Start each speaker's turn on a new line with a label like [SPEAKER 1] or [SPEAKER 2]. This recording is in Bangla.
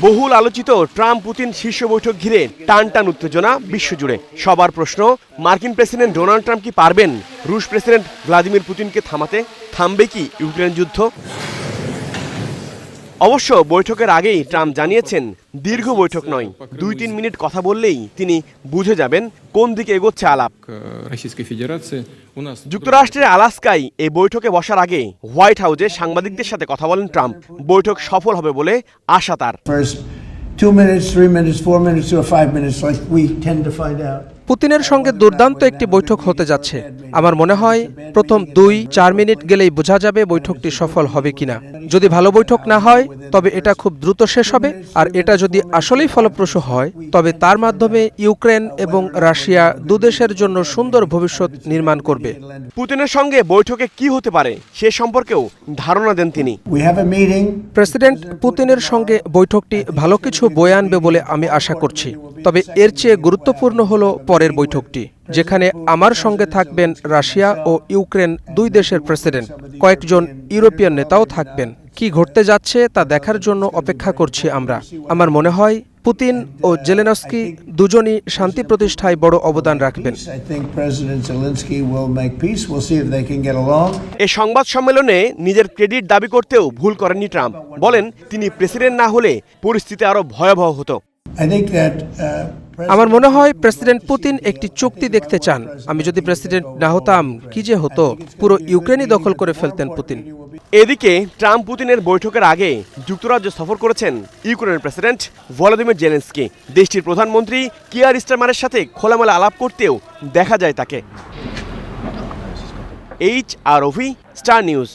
[SPEAKER 1] বহুল আলোচিত ট্রাম্প পুতিন শীর্ষ বৈঠক ঘিরে টানটান উত্তেজনা বিশ্বজুড়ে। সবার প্রশ্ন, মার্কিন প্রেসিডেন্ট ডোনাল্ড ট্রাম্প কি পারবেন রুশ প্রেসিডেন্ট ভ্লাদিমির পুতিনকে থামাতে? থামবে কি ইউক্রেন যুদ্ধ? অবশ্য বৈঠকের আগেই ট্রাম্প জানিয়েছেন, দীর্ঘ বৈঠক নয়, 2-3 মিনিট কথা বললেই তিনি বুঝে যাবেন কোন দিকে এগোচ্ছে আলাপ। যুক্তরাষ্ট্রের আলাস্কায় এই বৈঠকে বসার আগে হোয়াইট হাউসে সাংবাদিকদের সাথে কথা বলেন ট্রাম্প। বৈঠক সফল হবে বলে আশা তার।
[SPEAKER 2] 2 minutes, 3 minutes, 4 minutes, or 5 minutes, like we tend to find out.
[SPEAKER 3] পুতিনের সঙ্গে দুর্দান্ত একটি বৈঠক হতে যাচ্ছে। আমার মনে হয় প্রথম 2-4 মিনিট গেলেই বোঝা যাবে বৈঠকটি সফল হবে কিনা। যদি ভালো বৈঠক না হয় তবে এটা খুব দ্রুত শেষ হবে, আর এটা যদি আসলেই ফলপ্রসূ হয় তবে তার মাধ্যমে ইউক্রেন এবং রাশিয়া দুদেশের জন্য সুন্দর ভবিষ্যৎ নির্মাণ করবে।
[SPEAKER 1] পুতিনের সঙ্গে বৈঠকে কি হতে পারে সে সম্পর্কেও ধারণা দেন তিনি।
[SPEAKER 3] প্রেসিডেন্ট পুতিনের সঙ্গে বৈঠকটি ভালো কিছু বয়ে আনবে বলে আমি আশা করছি। তবে এর চেয়ে গুরুত্বপূর্ণ হলো পরের বৈঠকটি, যেখানে আমার সঙ্গে থাকবেন রাশিয়া ও ইউক্রেন দুই দেশের প্রেসিডেন্ট। কয়েকজন ইউরোপিয়ান নেতাও থাকবেন। কি ঘটতে যাচ্ছে তা দেখার জন্য অপেক্ষা করছি আমরা। আমার মনে হয় পুতিন ও জেলেনস্কি দুজনই শান্তি প্রতিষ্ঠায় বড় অবদান রাখবেন।
[SPEAKER 1] এই সংবাদ সম্মেলনে নিজের ক্রেডিট দাবি করতেও ভুল করেননি ট্রাম্প। বলেন, তিনি প্রেসিডেন্ট না হলে পরিস্থিতি আরো ভয়াবহ হতো।
[SPEAKER 3] আমার মনে হয় প্রেসিডেন্ট পুতিন একটি চুক্তি দেখতে চান। আমি যদি প্রেসিডেন্ট না হতাম কি যে হতো, পুরো ইউক্রেনই দখল করে ফেলতেন পুতিন।
[SPEAKER 1] এদিকে ট্রাম্প পুতিনের বৈঠকের আগে যুক্তরাজ্য সফর করেছেন ইউক্রেনের প্রেসিডেন্ট ভলোদিমির জেলেনস্কি। দেশটির প্রধানমন্ত্রী কিয়ার স্টারমারের সাথে খোলামেলা আলাপ করতেও দেখা যায় তাকে। HR অভি, স্টার নিউজ।